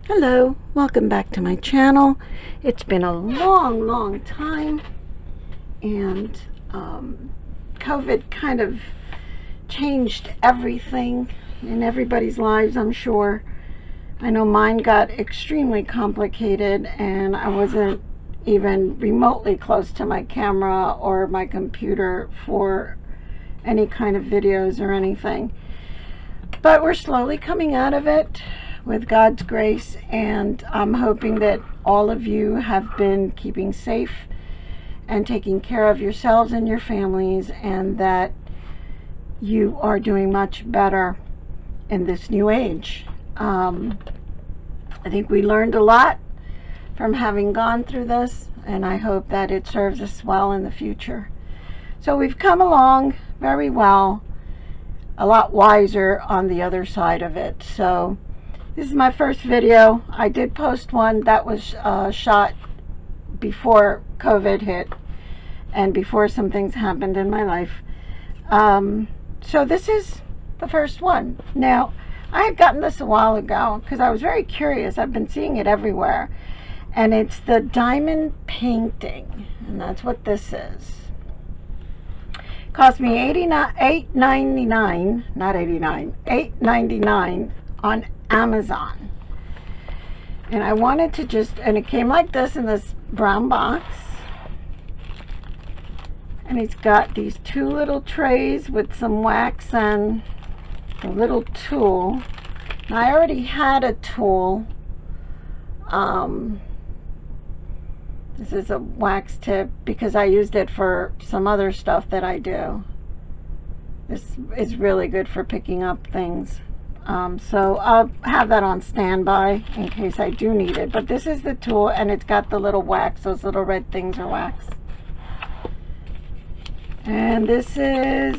Hello, welcome back to my channel. It's been a long time, and COVID kind of changed everything in everybody's lives, I'm sure. I know mine got extremely complicated, and I wasn't even remotely close to my camera or my computer for any kind of videos or anything. But we're slowly coming out of it with God's grace, and I'm hoping that all of you have been keeping safe and taking care of yourselves and your families, and that you are doing much better in this new age. I think we learned a lot from having gone through this, and I hope that it serves us well in the future. So we've come along very well, a lot wiser on the other side of it. So this is my first video. I did post one that was shot before COVID hit and before some things happened in my life. So this is the first one. Now, I had gotten this a while ago because I was very curious. I've been seeing it everywhere. And it's the diamond painting. And that's what this is. It cost me $8.99, not 89, $8.99 on Amazon. And I wanted to just, and it came like this in this brown box. And it's got these two little trays with some wax and a little tool. Now, I already had a tool. This is a wax tip because I used it for some other stuff that I do. This is really good for picking up things. So I'll have that on standby in case I do need it. But this is the tool, and it's got the little wax. Those little red things are wax. And this is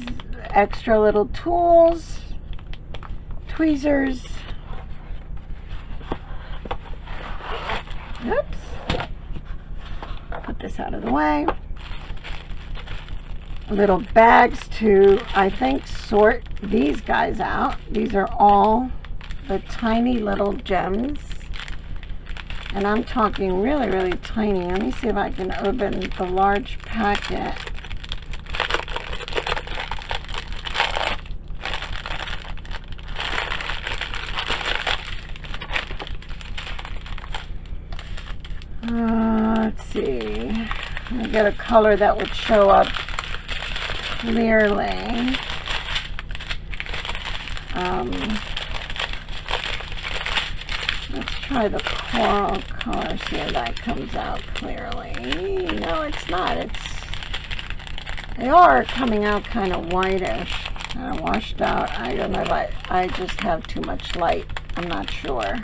extra little tools, tweezers. Oops. Put this out of the way. Little bags to, I think, sort these guys out. These are all the tiny little gems. And I'm talking really tiny. Let me see if I can open the large packet. Let's see. Let me get a color that would show up clearly. Let's try the coral color, see if that comes out clearly. No, it's not. They are coming out kind of whitish, kind of washed out. I don't know if I just have too much light. I'm not sure.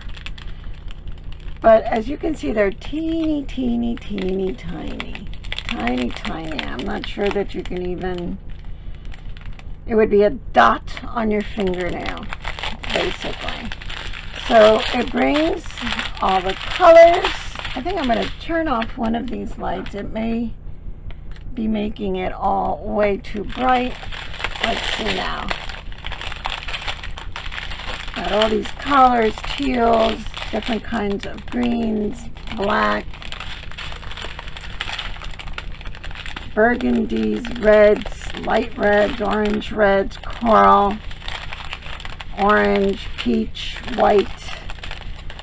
But as you can see, they're teeny tiny. I'm not sure that you can even, it would be a dot on your fingernail, basically. So it brings all the colors. I think I'm going to turn off one of these lights. It may be making it all way too bright. Let's see now. Got all these colors, teals, different kinds of greens, black, burgundies, reds, light reds, orange reds, coral, orange, peach, white,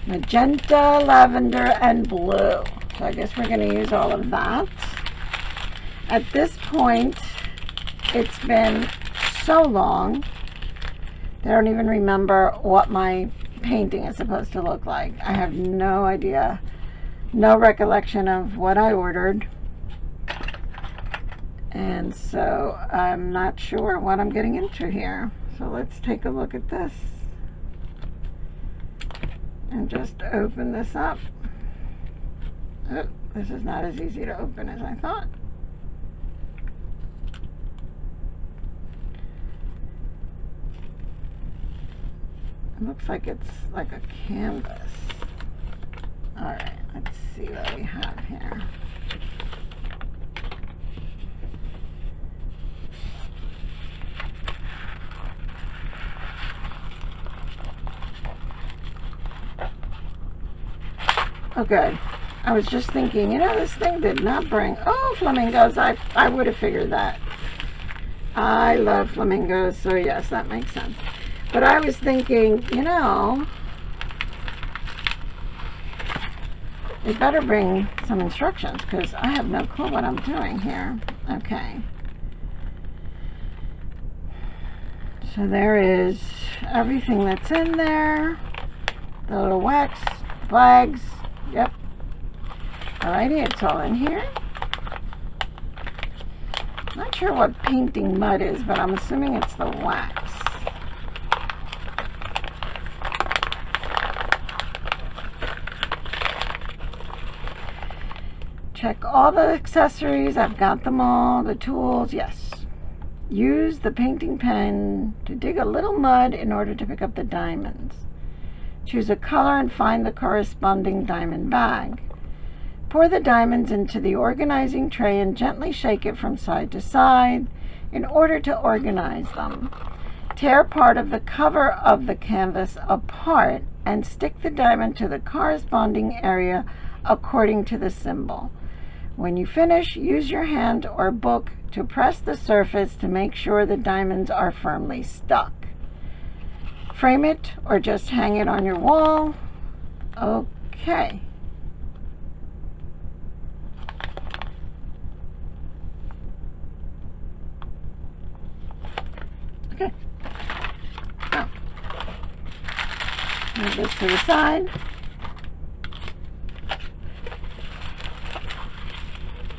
magenta, lavender, and blue. So I guess we're going to use all of that. At this point, it's been so long that I don't even remember what my painting is supposed to look like. I have no idea, no recollection of what I ordered. And so I'm not sure what I'm getting into here. So let's take a look at this and just open this up. Oh, this is not as easy to open as I thought. It looks like it's like a canvas. All right, let's see what we have here. Oh, good. I was just thinking, you know, this thing did not bring... Oh, flamingos. I would have figured that. I love flamingos, so yes, that makes sense. But I was thinking, you know, it better bring some instructions because I have no clue what I'm doing here. Okay. So there is everything that's in there. The little wax, flags. Yep. Alrighty, it's all in here. Not sure what painting mud is, but I'm assuming it's the wax. Check all the accessories. I've got them all. The tools, yes. Use the painting pen to dig a little mud in order to pick up the diamonds. Choose a color and find the corresponding diamond bag. Pour the diamonds into the organizing tray and gently shake it from side to side in order to organize them. Tear part of the cover of the canvas apart and stick the diamond to the corresponding area according to the symbol. When you finish, use your hand or book to press the surface to make sure the diamonds are firmly stuck. Frame it or just hang it on your wall. Okay. Okay. So, move this to the side.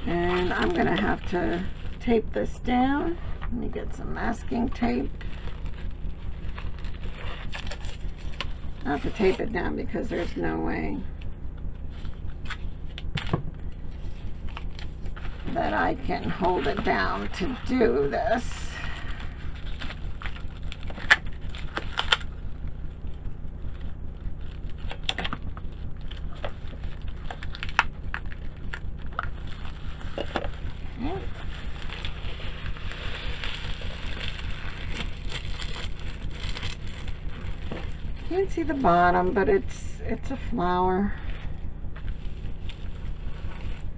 And I'm going to have to tape this down. Let me get some masking tape. I have to tape it down because there's no way that I can hold it down to do this. You can see the bottom, but it's a flower.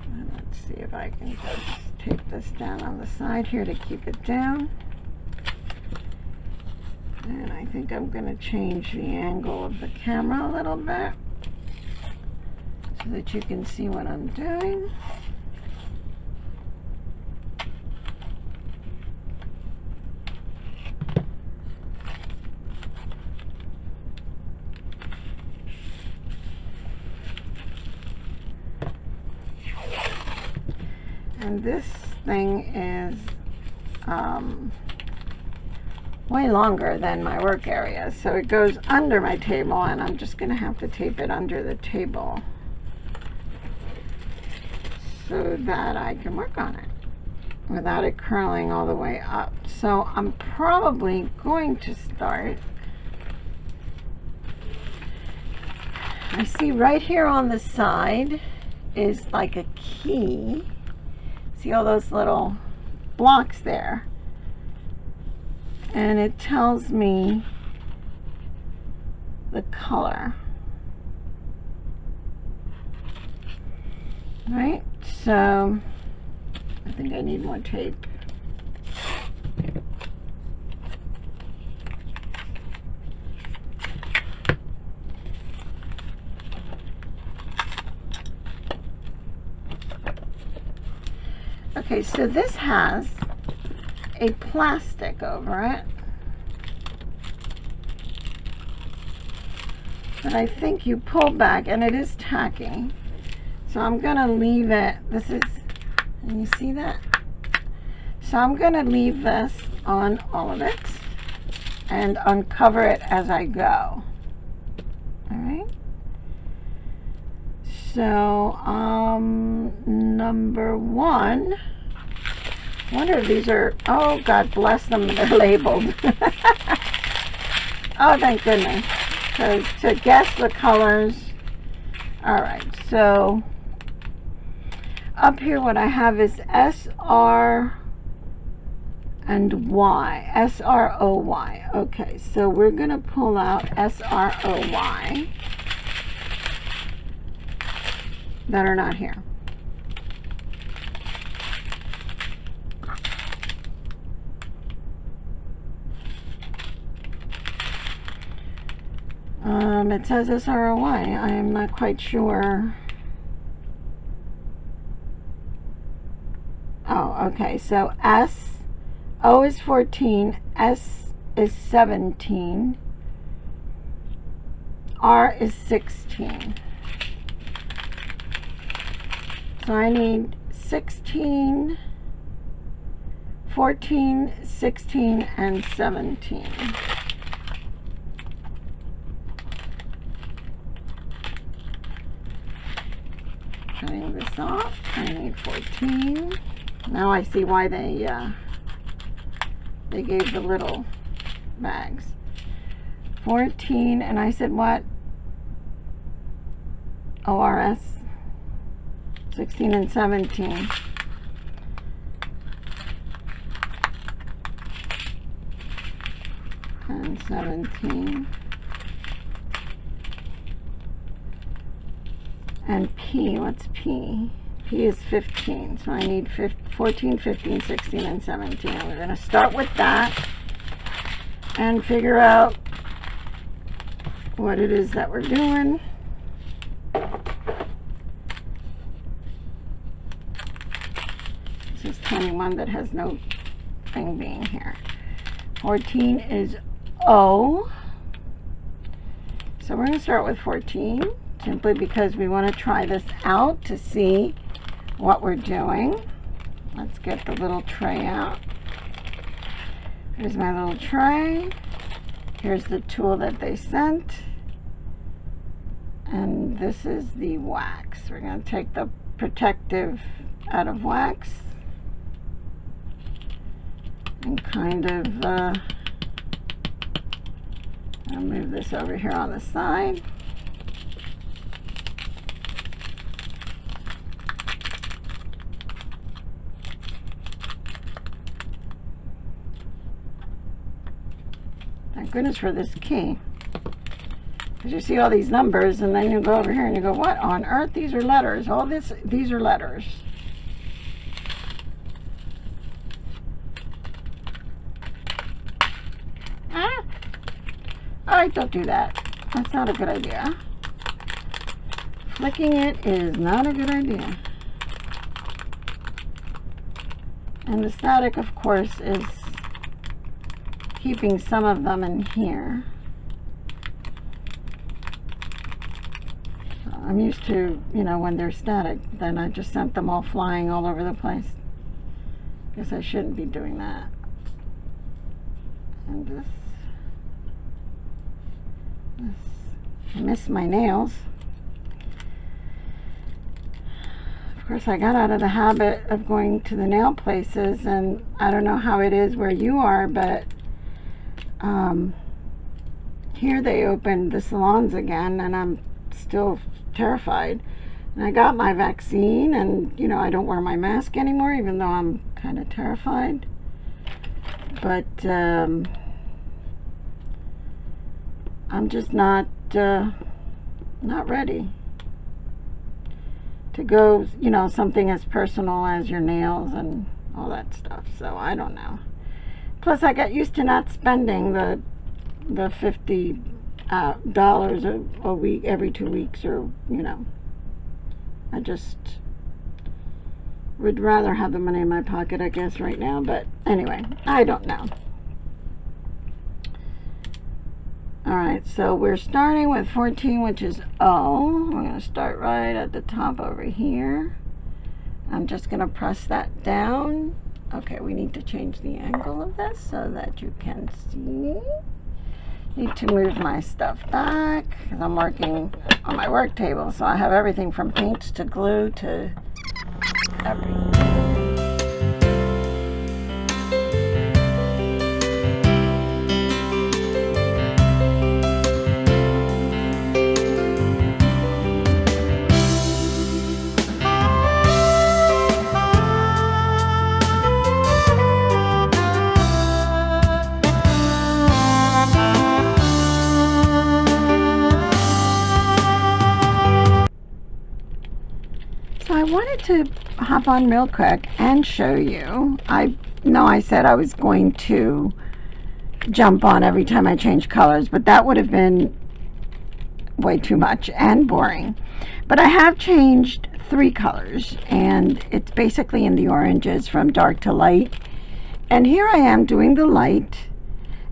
And let's see if I can just tape this down on the side here to keep it down. And I think I'm going to change the angle of the camera a little bit so that you can see what I'm doing. And this thing is way longer than my work area, so it goes under my table, and I'm just going to have to tape it under the table so that I can work on it without it curling all the way up. So I'm probably going to start. I see right here on the side is like a key. See all those little blocks there? And it tells me the color. Right? So I think I need more tape. Okay, so this has a plastic over it that I think you pull back, and it is tacky. So I'm going to leave it. This is, can you see that? So I'm going to leave this on all of it and uncover it as I go. All right. So number one, I wonder if these are, oh, God bless them, they're labeled. Oh, thank goodness. Because to guess the colors. All right, so up here what I have is SR and Y. SROY. Okay, so we're going to pull out SROY. that are not here. It says SROY. I am not quite sure. Oh, okay. So O is 14, S is 17, R is 16. So I need 16, 14, 16, and 17. Cutting this off, I need 14. Now I see why they gave the little bags. 14, and I said what? ORS. 16 and 17. And 17. And P, what's P? P is 15, so I need 14, 15, 16, and 17. We're going to start with that and figure out what it is that we're doing. This is 21 that has no thing being here. 14 is O. So we're going to start with 14. Simply because we want to try this out to see what we're doing. Let's get the little tray out. Here's my little tray. Here's the tool that they sent. And this is the wax. We're going to take the protective out of wax and kind of I'll move this over here on the side. Thank goodness for this key. Because you see all these numbers and then you go over here and you go, what on earth? These are letters. These are letters. Ah! Alright, don't do that. That's not a good idea. Flicking it is not a good idea. And the static, of course, is keeping some of them in here. So I'm used to, when they're static, then I just sent them all flying all over the place. Guess I shouldn't be doing that. And this, I miss my nails. Of course, I got out of the habit of going to the nail places, and I don't know how it is where you are, but here they opened the salons again, and I'm still terrified. And I got my vaccine, and I don't wear my mask anymore, even though I'm kind of terrified. But I'm just not ready to go, something as personal as your nails and all that stuff. So I don't know. Plus, I got used to not spending the $50 a week, every 2 weeks, or I just would rather have the money in my pocket, I guess, right now. But anyway, I don't know. Alright, so we're starting with 14, which is O. We're going to start right at the top over here. I'm just going to press that down. Okay, we need to change the angle of this so that you can see. Need to move my stuff back because I'm working on my work table, so I have everything from paints to glue to everything. wanted to hop on real quick and show you. I know I said I was going to jump on every time I change colors, but that would have been way too much and boring. But I have changed 3 colors, and it's basically in the oranges from dark to light. And here I am doing the light,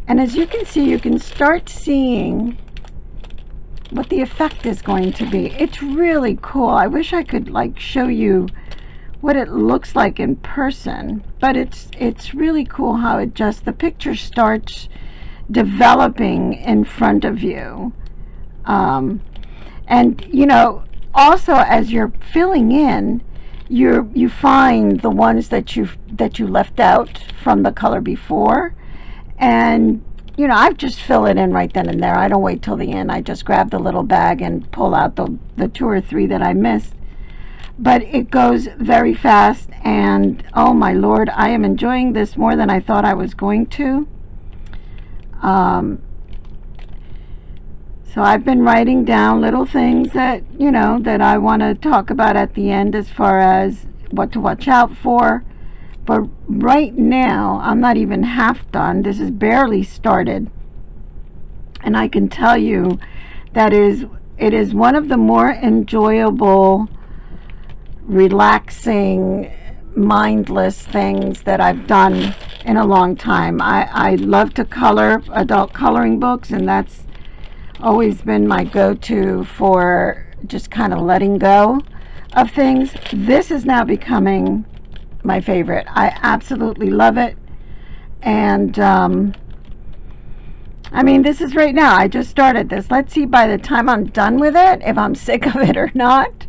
and as you can see, you can start seeing what the effect is going to be. It's really cool. I wish I could like show you what it looks like in person, but it's really cool how it just, the picture starts developing in front of you. And you know, also as you're filling in, you find the ones that you left out from the color before, and you know, I just fill it in right then and there. I don't wait till the end. I just grab the little bag and pull out the 2 or 3 that I missed. But it goes very fast, and oh my Lord, I am enjoying this more than I thought I was going to. So I've been writing down little things that, you know, that I want to talk about at the end as far as what to watch out for. But right now, I'm not even half done. This is barely started. And I can tell you that it is one of the more enjoyable, relaxing, mindless things that I've done in a long time. I love to color adult coloring books, and that's always been my go-to for just kind of letting go of things. This is now becoming my favorite. I absolutely love it. And I mean, this is right now. I just started this. Let's see by the time I'm done with it if I'm sick of it or not.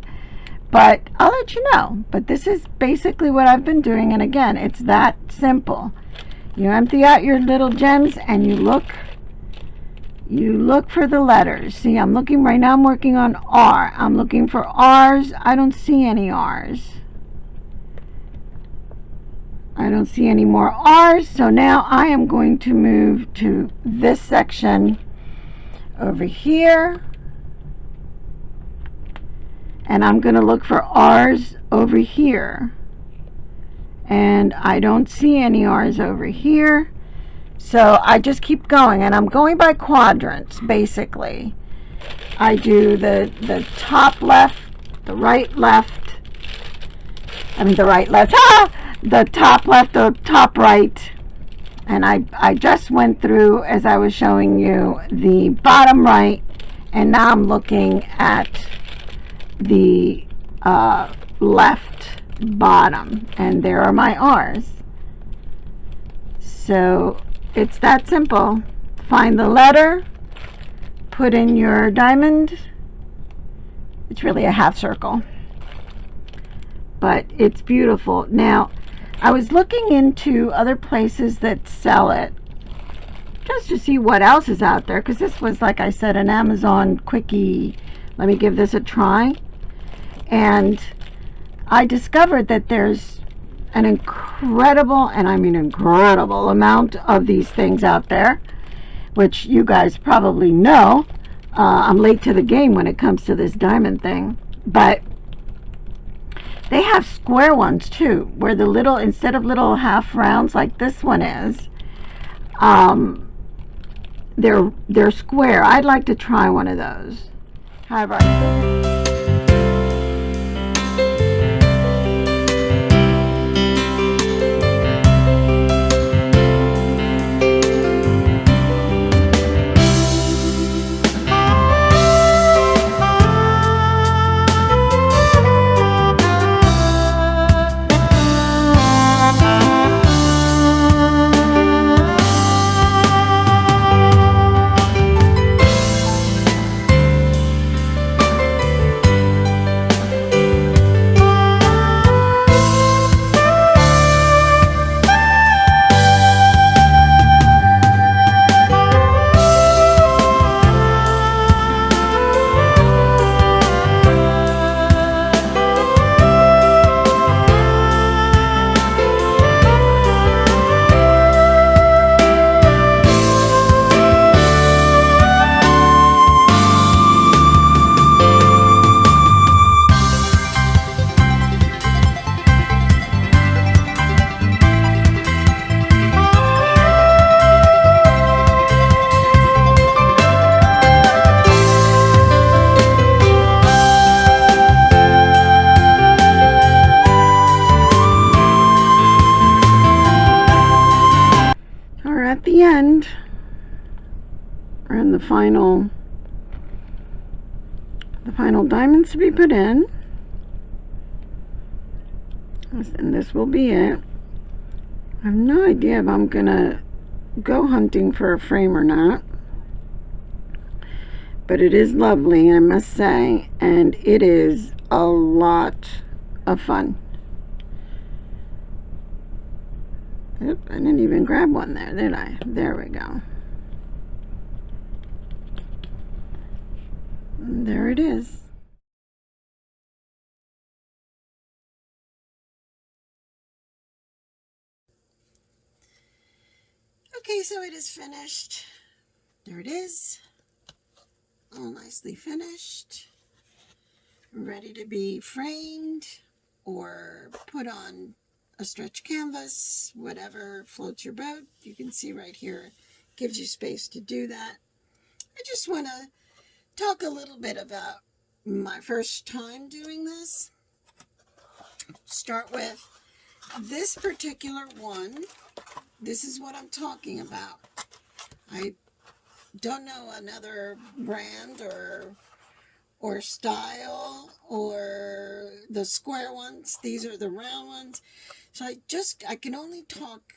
But I'll let you know. But this is basically what I've been doing. And again, it's that simple. You empty out your little gems and you look for the letters. See, I'm looking right now. I'm working on R. I'm looking for R's. I don't see any R's. I don't see any more R's, so now I am going to move to this section over here, and I'm going to look for R's over here, and I don't see any R's over here, so I just keep going, and I'm going by quadrants basically. I do the top left, the right left, the top left, the top right, and I just went through, as I was showing you, the bottom right, and now I'm looking at the left bottom, and there are my R's. So it's that simple. Find the letter, put in your diamond. It's really a half circle, but it's beautiful. Now, I was looking into other places that sell it just to see what else is out there, because this was, like I said, an Amazon quickie, let me give this a try. And I discovered that there's an incredible, and I mean incredible, amount of these things out there, which you guys probably know. I'm late to the game when it comes to this diamond thing, but they have square ones too, where the little, instead of little half rounds like this one is, they're square. I'd like to try one of those. However, at the end, and the final diamonds to be put in, and this will be it. I have no idea if I'm gonna go hunting for a frame or not, but it is lovely, I must say, and it is a lot of fun. Oop, I didn't even grab one there, did I? There we go. And there it is. Okay, so it is finished. There it is. All nicely finished. Ready to be framed or put on a stretch canvas, whatever floats your boat. You can see right here, gives you space to do that. I just want to talk a little bit about my first time doing this. Start with this particular one. This is what I'm talking about. I don't know another brand or style or the square ones. These are the round ones. So I can only talk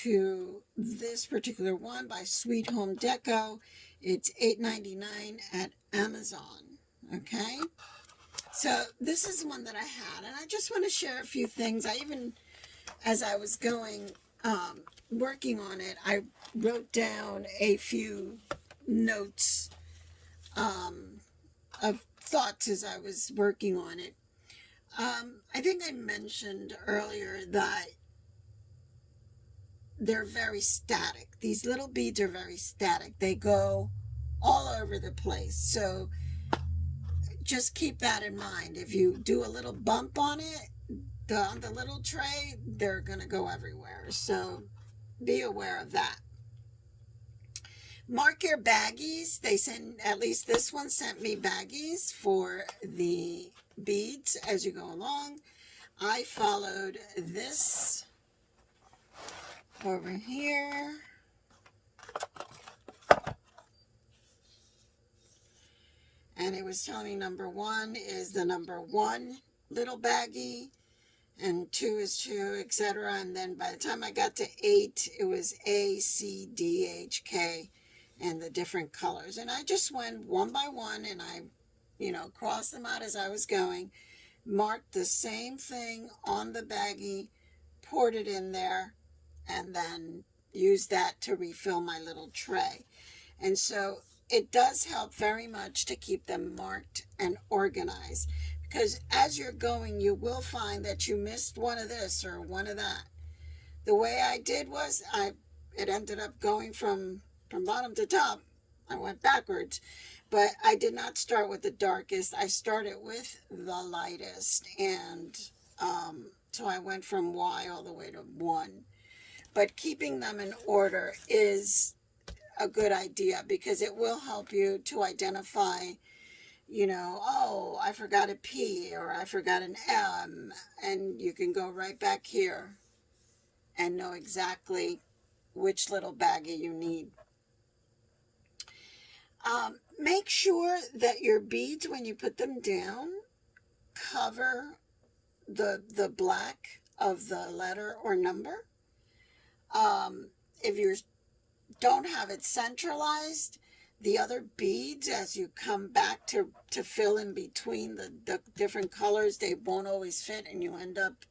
to this particular one by Sweet Home Deco. It's $8.99 at Amazon. Okay. So this is one that I had, and I just want to share a few things. I even, as I was going, working on it, I wrote down a few notes of thoughts as I was working on it. I think I mentioned earlier that they're very static. These little beads are very static. They go all over the place. So just keep that in mind. If you do a little bump on it, on the little tray, they're going to go everywhere. So be aware of that. Mark your baggies. They send, at least this one sent me baggies for the beads as you go along. I followed this over here. And it was telling me number 1 is the number 1 little baggie, and 2 is 2, etc. And then by the time I got to 8, it was A, C, D, H, K, and the different colors. And I just went one by one, and I, crossed them out as I was going, marked the same thing on the baggie, poured it in there, and then used that to refill my little tray. And so it does help very much to keep them marked and organized, because as you're going, you will find that you missed one of this or one of that. The way I did was it ended up going from bottom to top. I went backwards, but I did not start with the darkest. I started with the lightest, and so I went from Y all the way to 1. But keeping them in order is a good idea, because it will help you to identify, oh, I forgot a P or I forgot an M, and you can go right back here and know exactly which little baggie you need. Make sure that your beads, when you put them down, cover the black of the letter or number. If you don't have it centralized, the other beads, as you come back to fill in between the different colors, they won't always fit, and you end up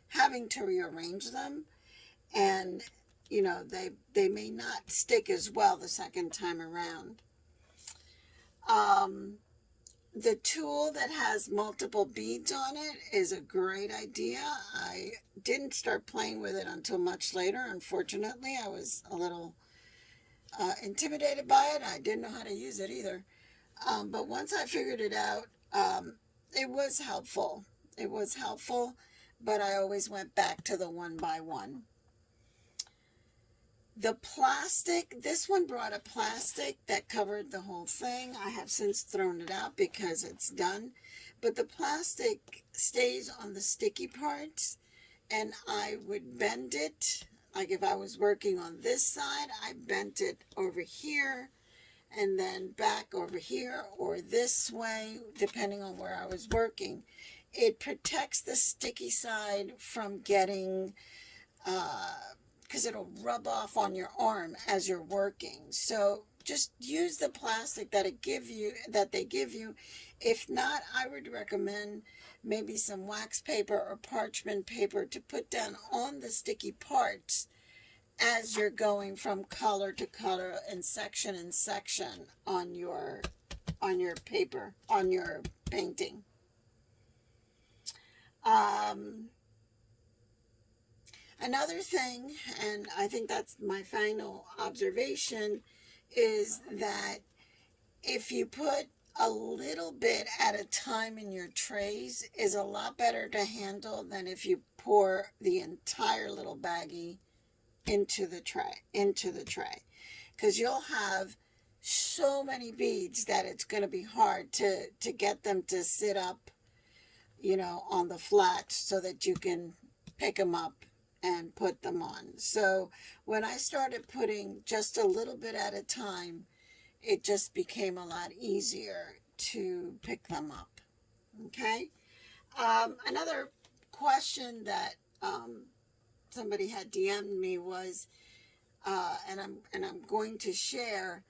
having to rearrange them, and they may not stick as well the second time around. The tool that has multiple beads on it is a great idea. I didn't start playing with it until much later. Unfortunately, I was a little intimidated by it. I didn't know how to use it either. But once I figured it out, it was helpful. It was helpful, but I always went back to the 1 by 1. The plastic, this one brought a plastic that covered the whole thing. I have since thrown it out because it's done. But the plastic stays on the sticky parts, and I would bend it Like if I was working on this side, I bent it over here and then back over here or this way, depending on where I was working. It protects the sticky side from getting, because it'll rub off on your arm as you're working. So just use the plastic that they give you. If not, I would recommend maybe some wax paper or parchment paper to put down on the sticky parts as you're going from color to color and section on your paper, on your painting. Another thing, and I think that's my final observation, is that if you put a little bit at a time in your trays is a lot better to handle than if you pour the entire little baggie into the tray, because you'll have so many beads that it's going to be hard to get them to sit up, on the flat so that you can pick them up and put them on. So when I started putting just a little bit at a time, it just became a lot easier to pick them up. Okay. Another question that somebody had DM'd me was, and I'm going to share.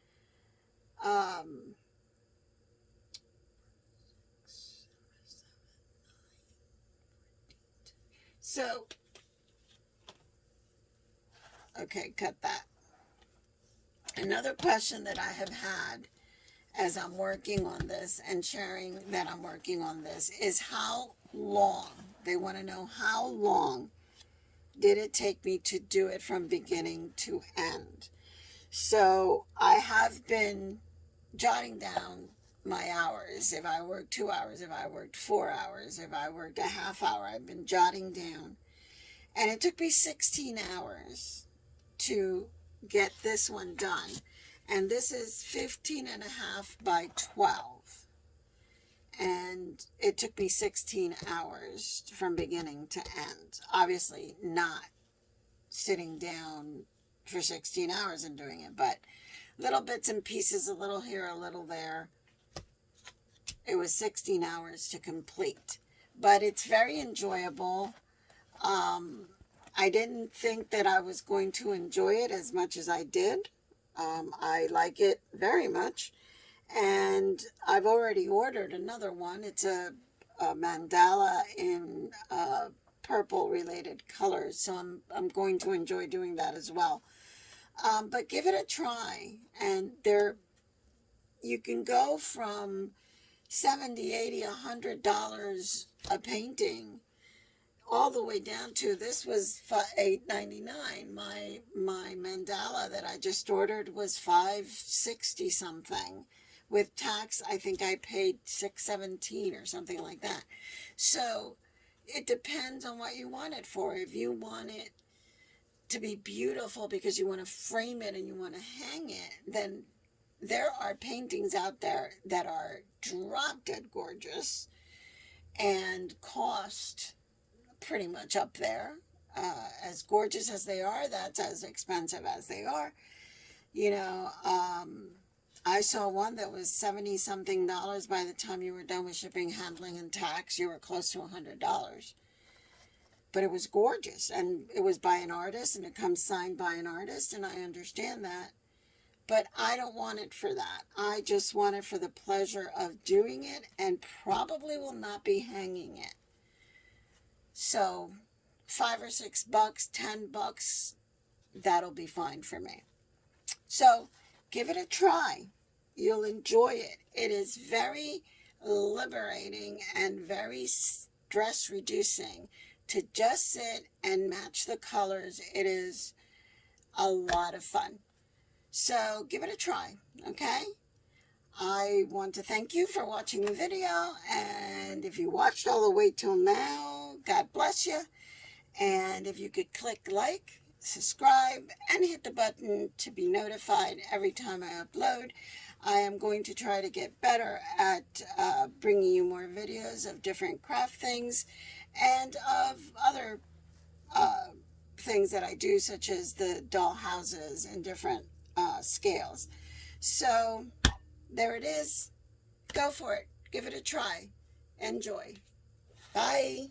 So, okay, cut that. Another question that I have had as I'm working on this and sharing that I'm working on this is how long. They want to know how long did it take me to do it from beginning to end. So I have been jotting down my hours. If I worked 2 hours, if I worked 4 hours, if I worked a half hour, I've been jotting down. And it took me 16 hours to get this one done. And this is 15 and a half by 12. And it took me 16 hours from beginning to end. Obviously not sitting down for 16 hours and doing it, but little bits and pieces, a little here, a little there. It was 16 hours to complete, but it's very enjoyable. I didn't think that I was going to enjoy it as much as I did. I like it very much, and I've already ordered another one. It's a mandala in purple related colors, so I'm going to enjoy doing that as well. But give it a try, and you can go from $70, $80, $100 a painting, all the way down to, this was $8.99. My mandala that I just ordered was $5.60 something. With tax, I think I paid $6.17 or something like that. So it depends on what you want it for. If you want it to be beautiful because you want to frame it and you want to hang it, then there are paintings out there that are drop dead gorgeous and cost pretty much up there. As gorgeous as they are, that's as expensive as they are. I saw one that was $70 something by the time you were done with shipping, handling, and tax. You were close to $100. But it was gorgeous, and it was by an artist, and it comes signed by an artist, and I understand that. But I don't want it for that. I just want it for the pleasure of doing it, and probably will not be hanging it. So $5 or $6, $10, that'll be fine for me. So give it a try. You'll enjoy it. It is very liberating and very stress reducing to just sit and match the colors. It is a lot of fun. So give it a try, okay? I want to thank you for watching the video, and if you watched all the way till now, God bless you. And if you could click like, subscribe, and hit the button to be notified every time I upload. I am going to try to get better at bringing you more videos of different craft things and of other things that I do, such as the doll houses and different scales. So there it is. Go for it. Give it a try. Enjoy. Bye.